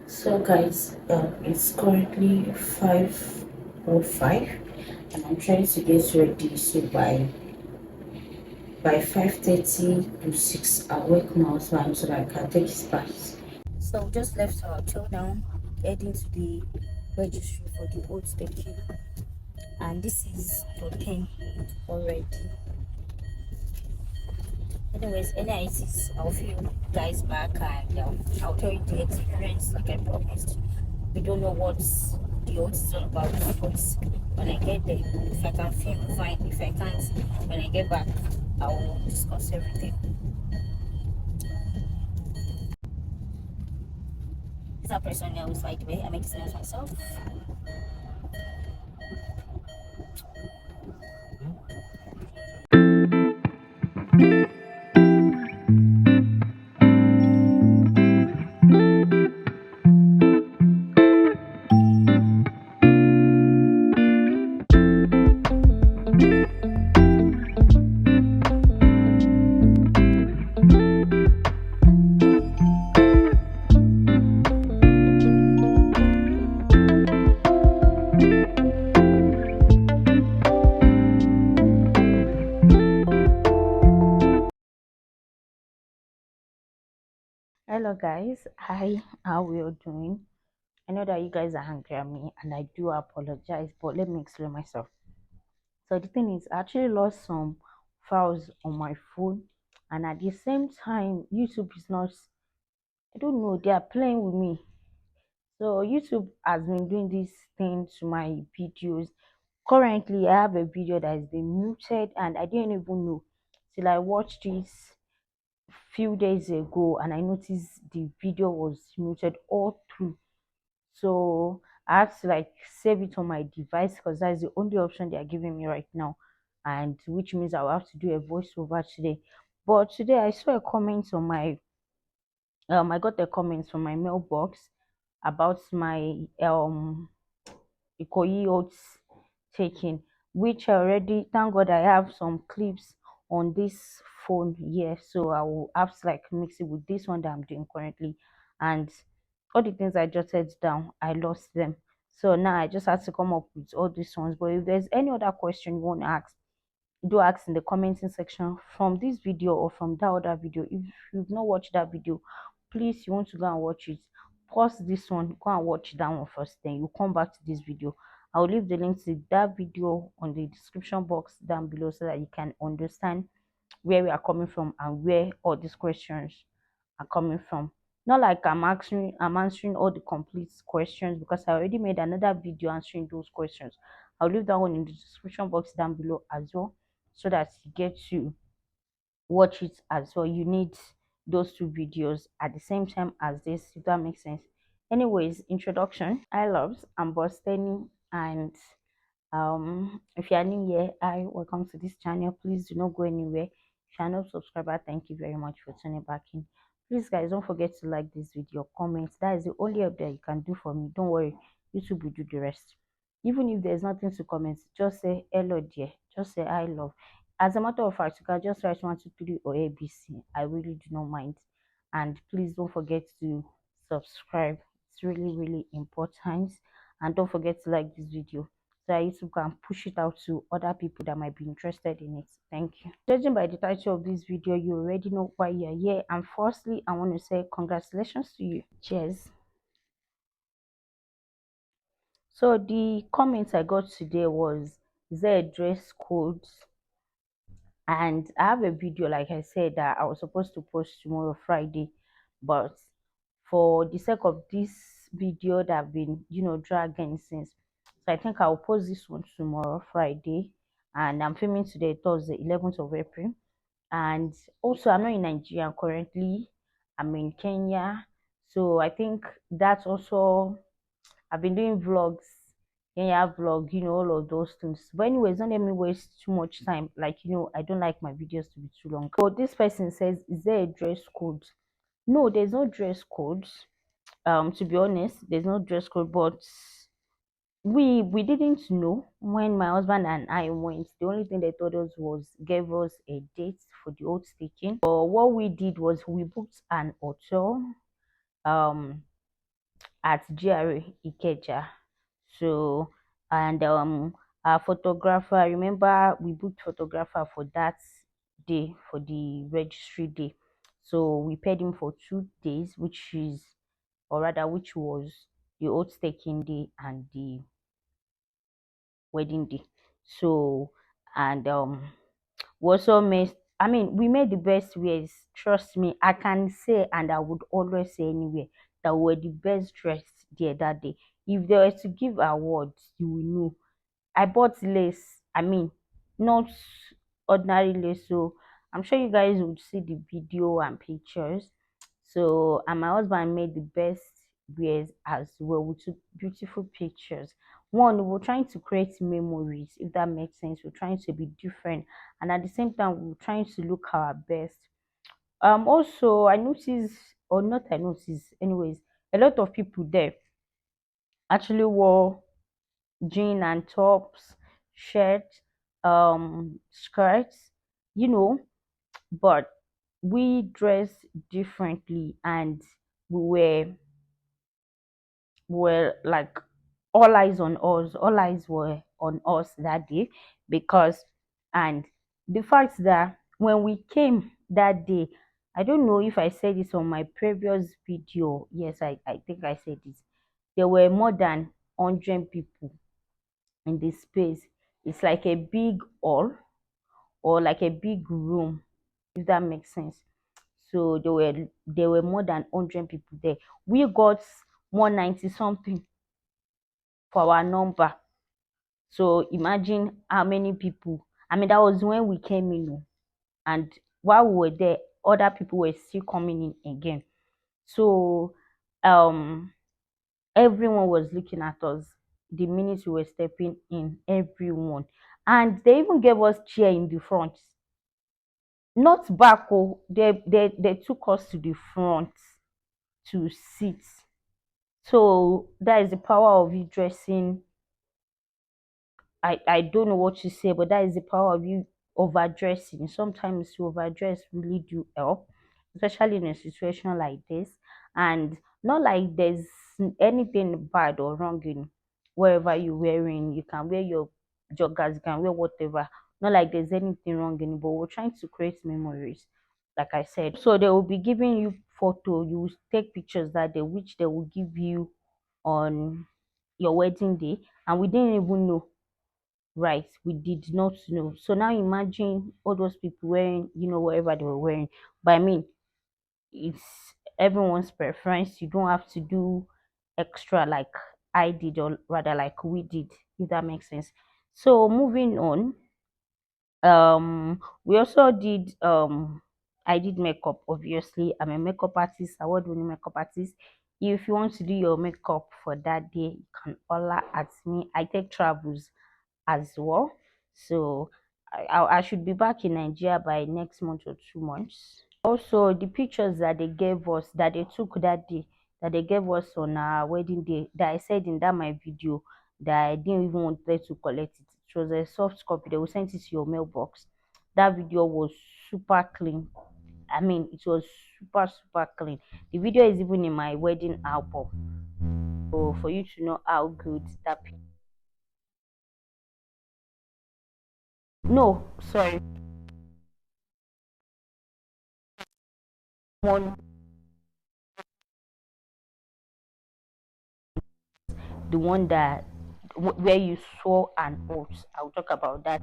So guys, it's currently 5:05 and I'm trying to get ready, so by 5:30 to 6 I'll wake my husband so that I can take his bath. So we just left our hotel now, heading to the registry for the oath taking, and this is the 10 already. Anyways, any ITs, I'll feel you guys back, and I'll tell you the experience like I promised. We don't know what the oath is all about, but when I get there, if I can film, fine. If I can't, when I get back, I will discuss everything. This is a person I always fight with. I make this myself. Hello guys, hi, how are you doing? I know that you guys are angry at me and I do apologize, but let me explain myself. So the thing is, I actually lost some files on my phone, and at the same time, YouTube is not, I don't know, they are playing with me. So YouTube has been doing this thing to my videos. Currently, I have a video that has been muted, and I didn't even know till I watched this few days ago, and I noticed the video was muted all through. So I have to like save it on my device because that's the only option they are giving me right now, and which means I'll have to do a voiceover today. But today I saw a comment on my I got a comment from my mailbox about my Ikoyi Oath taking, which I already, thank God, I have some clips on this phone here, so I will have to like mix it with this one that I'm doing currently, and all the things I jotted down, I lost them. So now I just had to come up with all these ones. But if there's any other question you want to ask, do ask in the commenting section from this video or from that other video. If you've not watched that video, please, you want to go and watch it, pause this one, go and watch that one first, then you come back to this video. I'll leave the link to that video on the description box down below so that you can understand where we are coming from and where all these questions are coming from. Not like I'm answering all the complete questions, because I already made another video answering those questions. I'll leave that one in the description box down below as well, so that you get to watch it as well. You need those two videos at the same time as this, if that makes sense. Anyways, introduction. I love, I'm Bosteni, and if you are new here, hi, welcome to this channel. Please do not go anywhere. Channel subscriber, thank you very much for tuning back in. Please guys, don't forget to like this video, comment. That is the only help that you can do for me. Don't worry, YouTube will do the rest. Even if there's nothing to comment, just say hello dear, just say I love. As a matter of fact, you can just write 1 2 3 or ABC. I really do not mind. And please don't forget to subscribe. It's really important. And don't forget to like this video so that YouTube can push it out to other people that might be interested in it. Thank you. Judging by the title of this video, you already know why you're here. And firstly, I want to say congratulations to you. Cheers. So the comments I got today was, is there a dress code? And I have a video, like I said, that I was supposed to post tomorrow, Friday, but for the sake of this video that I've been, dragging since, so I think I'll post this one tomorrow, Friday, and I'm filming today, Thursday, 11th of April. And also, I'm not in Nigeria currently, I'm in Kenya, so I think that's also, I've been doing vlogs, Kenya vlog, all of those things. But anyways, don't let me waste too much time. Like, I don't like my videos to be too long. So this person says, is there a dress code? No, there's no dress code. To be honest, there's no dress code, but we didn't know when my husband and I went. The only thing they told us was gave us a date for the old taking. But what we did was we booked an hotel. Um at GRA Ikeja. So, and our photographer, remember we booked photographer for that day, for the registry day. So we paid him for 2 days, which is, or rather which was the oath taking day and the wedding day. So, and we also made, I mean, we made the best ways. Trust me, I can say, and I would always say anywhere, that we were the best dressed there that day. If they were to give awards, you will know. I bought lace. I mean, not ordinary lace. So I'm sure you guys would see the video and pictures. So, and my husband made the best wears as well. We took beautiful pictures. One, we're trying to create memories, if that makes sense. We're trying to be different, and at the same time, we're trying to look our best. Also, I noticed, or not, I noticed, anyways, a lot of people there actually wore jean and tops, shirts, skirts, you know, but we dress differently, and we were like all eyes on us, all eyes were on us that day, because, and the fact that when we came that day, I don't know if I said this on my previous video. Yes, I think I said this. There were more than 100 people in this space. It's like a big hall, or like a big room, if that makes sense. So there were more than 100 people there. We got 190 something for our number. So imagine how many people. I mean, that was when we came in, oh, and while we were there, other people were still coming in again. So um everyone was looking at us the minute we were stepping in, everyone. And they even gave us chair in the front. Not back, oh, they took us to the front to sit. So that is the power of you dressing. I don't know what to say, but that is the power of you overdressing. Sometimes you overdress really do help, especially in a situation like this. And not like there's anything bad or wrong in wherever you're wearing. You can wear your joggers, you can wear whatever. Not like there's anything wrong in it, but we're trying to create memories, like I said. So they will be giving you photo, you will take pictures that day, which they will give you on your wedding day, and we didn't even know. Right, we did not know. So now imagine all those people wearing, whatever they were wearing. But I mean, it's everyone's preference. You don't have to do extra like I did, or rather like we did, if that makes sense. So moving on, we also did I did makeup. Obviously, I'm a makeup artist, award-winning makeup artist. If you want to do your makeup for that day, you can holler at me. I take travels as well. So I should be back in Nigeria by next month or 2 months. Also, the pictures that they gave us, that they took that day, that they gave us on our wedding day, that I said in that my video, that I didn't even want them to collect it. It was a soft copy. They will send it to your mailbox. That video was super clean. I mean, it was super clean. The video is even in my wedding album. So for you to know how good that. No, sorry, one, the one that where you saw an oath. I'll talk about that.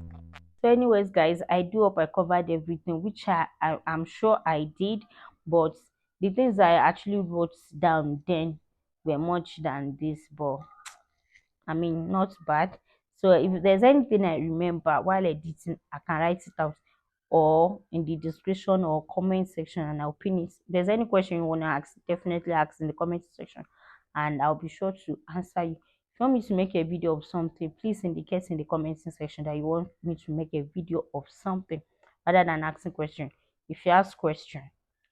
So, anyways, guys, I do hope I covered everything, which I'm sure I did, but the things I actually wrote down then were much than this, but I mean, not bad. So if there's anything I remember while editing, I can write it out, or in the description or comment section, and I'll pin it. If there's any question you want to ask, definitely ask in the comment section, and I'll be sure to answer you. If you want me to make a video of something, please indicate in the commenting section that you want me to make a video of something rather than asking question. If you ask question,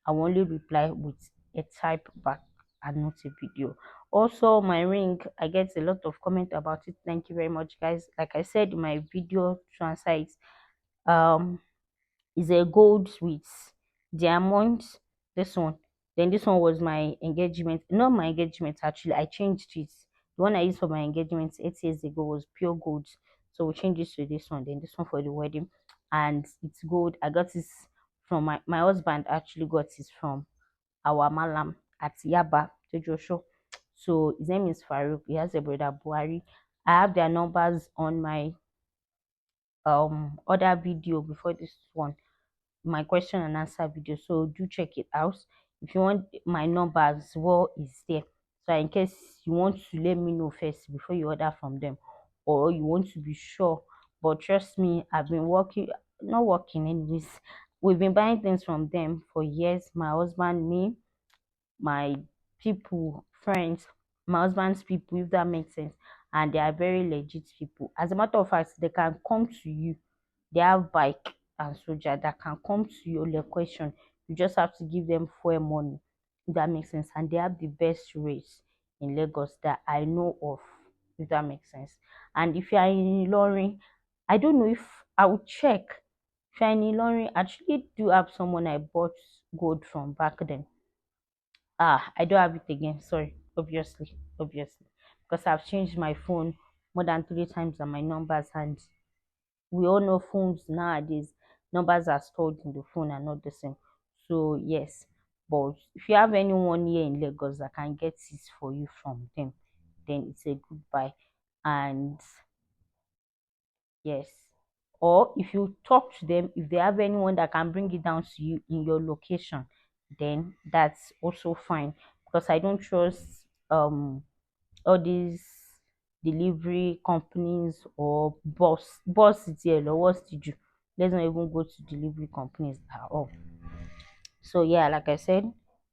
I will only reply with a type back and not a video. Also, my ring, I get a lot of comment about it. Thank you very much, guys. Like I said in my video to answer it, um is a gold with diamonds. This one Then this one was my engagement. Not my engagement actually. I changed it. The one I used for my engagement 8 years ago was pure gold. So we changed it to this one. Then this one for the wedding, and it's gold. I got this from my husband. Actually got this from our malam at Yaba Joshua. So his name is Farouk. He has a brother Buhari. I have their numbers on my other video before this one, my question and answer video, so do check it out. If you want my number as well, is there, so in case you want to let me know first before you order from them, or you want to be sure. But trust me, I've been working, not working anyways, we've been buying things from them for years, my husband, me, my people, friends, my husband's people, if that makes sense. And they are very legit people. As a matter of fact, they can come to you. They have bike and soldier that can come to your location. You just have to give them fuel money, if that makes sense. And they have the best rates in Lagos that I know of, if that makes sense. And if you are in Ilorin, I don't know if I will check. If you're in Ilorin, I actually do have someone I bought gold from back then. I don't have it again. Sorry, obviously, because I've changed my phone more than 3 times and my numbers, and we all know phones nowadays, numbers are stored in the phone and not the same. So yes, but if you have anyone here in Lagos that can get it for you from them, then it's a good buy. And yes, or if you talk to them, if they have anyone that can bring it down to you in your location, then that's also fine, because I don't trust all these delivery companies or boss it's here or what did you, let's not even go to delivery companies at all. So yeah, like I said,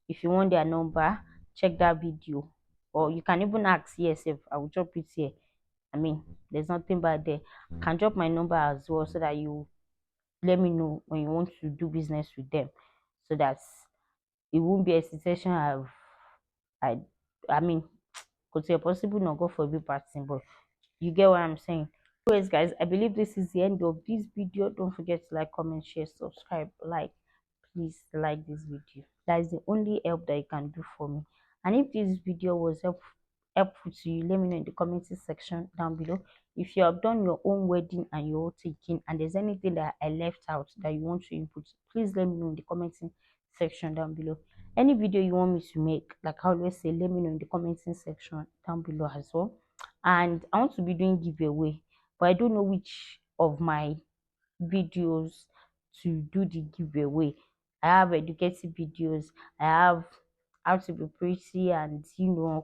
if you want their number, check that video, or you can even ask yes if I will drop it here. I mean, there's nothing bad there. I can drop my number as well, so that you let me know when you want to do business with them, so that it won't be a situation of I I mean, could say possible not go for a big person, but you get what I'm saying. Anyways, guys, I believe this is the end of this video. Don't forget to like, comment, share, subscribe, like. Please like this video. That is the only help that you can do for me. And if this video was helpful to you, let me know in the commenting section down below. If you have done your own wedding and you're taking, and there's anything that I left out that you want to input, please let me know in the commenting section down below. Any video you want me to make, like I always say, let me know in the commenting section down below as well. And I want to be doing giveaway, but I don't know which of my videos to do the giveaway. I have educative videos, I have how to be pretty and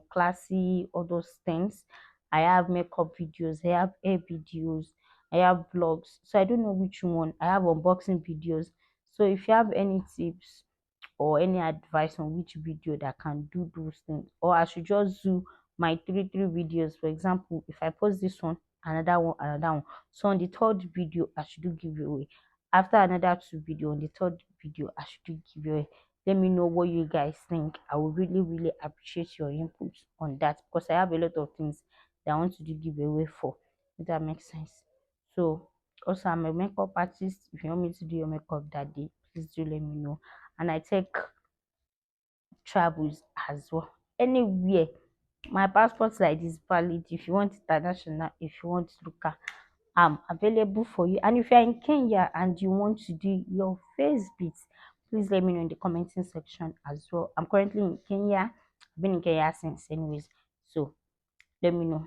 classy, all those things. I have makeup videos, I have hair videos, I have vlogs. So I don't know which one. I have unboxing videos. So if you have any tips or any advice on which video that can do those things, or I should just do my three videos. For example, if I post this one, another one, so on the third video I should do giveaway. After another two video, on the third video I should do giveaway. Let me know what you guys think. I would really appreciate your input on that, because I have a lot of things that I want to do giveaway for, if that makes sense. So also, I'm a makeup artist. If you want me to do your makeup that day, please do let me know. And I take travels as well, anywhere. My passport like is valid. If you want international, if you want local, I'm available for you. And if you're in Kenya and you want to do your face bits, please let me know in the commenting section as well. I'm currently in Kenya. I've been in Kenya since anyways, so let me know.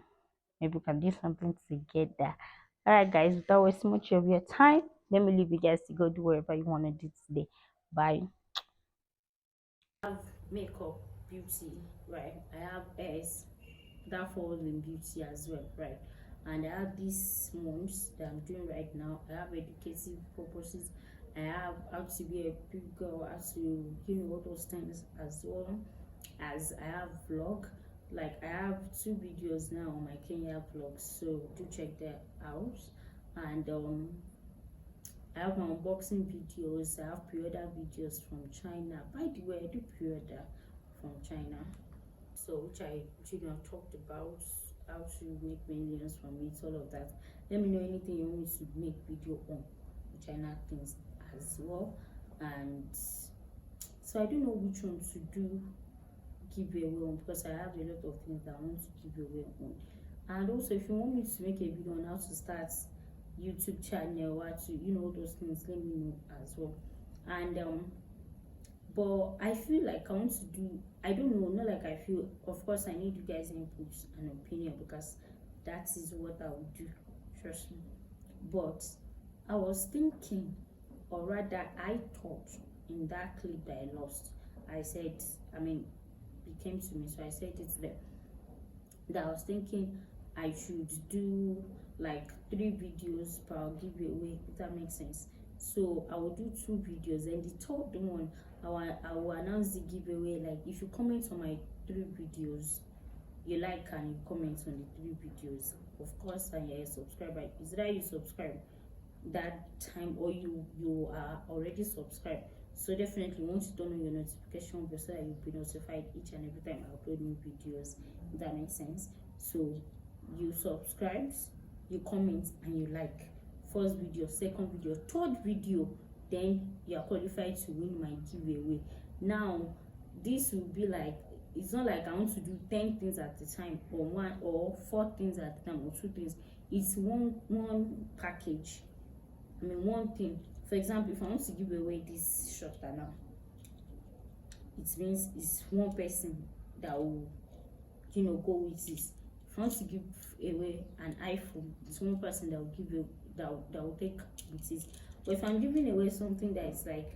Maybe we can do something together. All right, guys, without wasting much of your time, let me leave you guys to go do whatever you want to do today. Bye. Have makeup, beauty, right? I have hairs that falls in beauty as well, right? And I have these ones that I'm doing right now. I have educative purposes. I have how to be a big girl, how to all those things, as well as I have vlog. Like I have 2 videos now on my Kenya vlogs, so do check that out. And I have my unboxing videos. I have pre-order videos from China. By the way, I do pre-order from China, so which I talked about how to make millions from it, all of that. Let me know anything you want me to make video on China things as well. And So I don't know which one to do giveaway on, because I have a lot of things that I want to give away on. And also, if you want me to make a video on how to start YouTube channel, how to, all those things, let me know as well. And but I feel like I want to do, I don't know, not like I feel, of course I need you guys input and opinion, because that is what I would do, trust me. But I was thinking, or rather I thought, in that clip that I lost, I said, it came to me, so I said it there, that I was thinking I should do like 3 videos per giveaway, if that makes sense. So I will do 2 videos, and the third one I will announce the giveaway. Like, if you comment on my 3 videos, you like and you comment on the 3 videos, of course, and you're a subscriber, is that you subscribe that time, or you are already subscribed. So definitely, once you turn on your notification bell, so that you'll be notified each and every time I upload new videos, if that makes sense. So you subscribe, you comment, and you like. First video, second video, third video, then you are qualified to win my giveaway. Now this will be like, it's not like I want to do 10 things at a time, or 1 or 4 things at a time, or 2 things. It's one package. One thing. For example, if I want to give away this shutter now, it means it's one person that will, go with this. If I want to give away an iPhone, it's one person that will give you, that will take with it. But if I'm giving away something that is like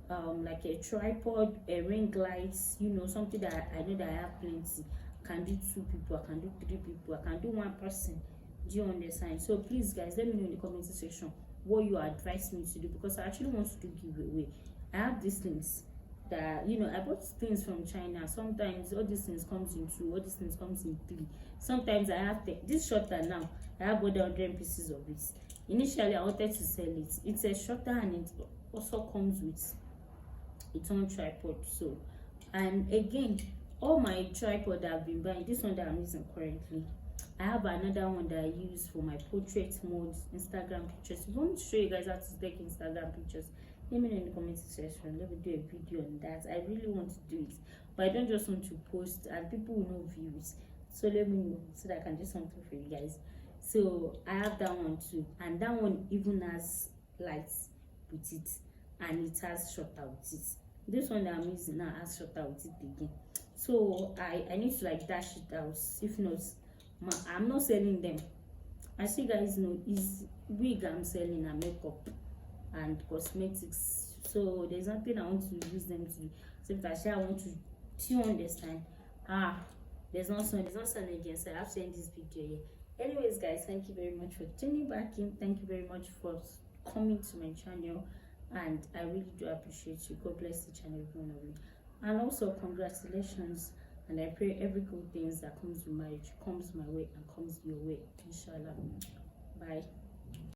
a tripod, a ring light, something that I know that I have plenty, I can do 2 people, I can do 3 people, I can do 1 person. Do you understand? So please guys, let me know in the comment section what you advise me to do, because I actually want to do giveaway. I have these things that, I bought things from China. Sometimes all these things comes in 2, all these things comes in 3. Sometimes I have this shutter now, I have more than 100 pieces of it. Initially I wanted to sell it. It's a shutter, and it also comes with its own tripod. So, and again, all my tripod that I've been buying, this one that I'm using currently, I have another one that I use for my portrait mode Instagram pictures. If you want me to show you guys how to take Instagram pictures, let me know in the comment section. Let me do a video on that. I really want to do it, but I don't just want to post and people will not view it. So let me know, so that I can do something for you guys. So I have that one too, and that one even has lights with it, and it has shutter with it. This one that I'm using now has shutter with it again. So I need to like dash it out. If not, I'm not selling them. As you guys know, is wig I'm selling, and makeup and cosmetics. So there's nothing I want to use them to. So if I want to, do you understand? There's no sun again, so I have to end this video here. Anyways guys, thank you very much for tuning back in. Thank you very much for coming to my channel, and I really do appreciate you. God bless each and every one of you, and also congratulations. And I pray every good things that comes with marriage comes my way and comes your way, inshallah. Bye.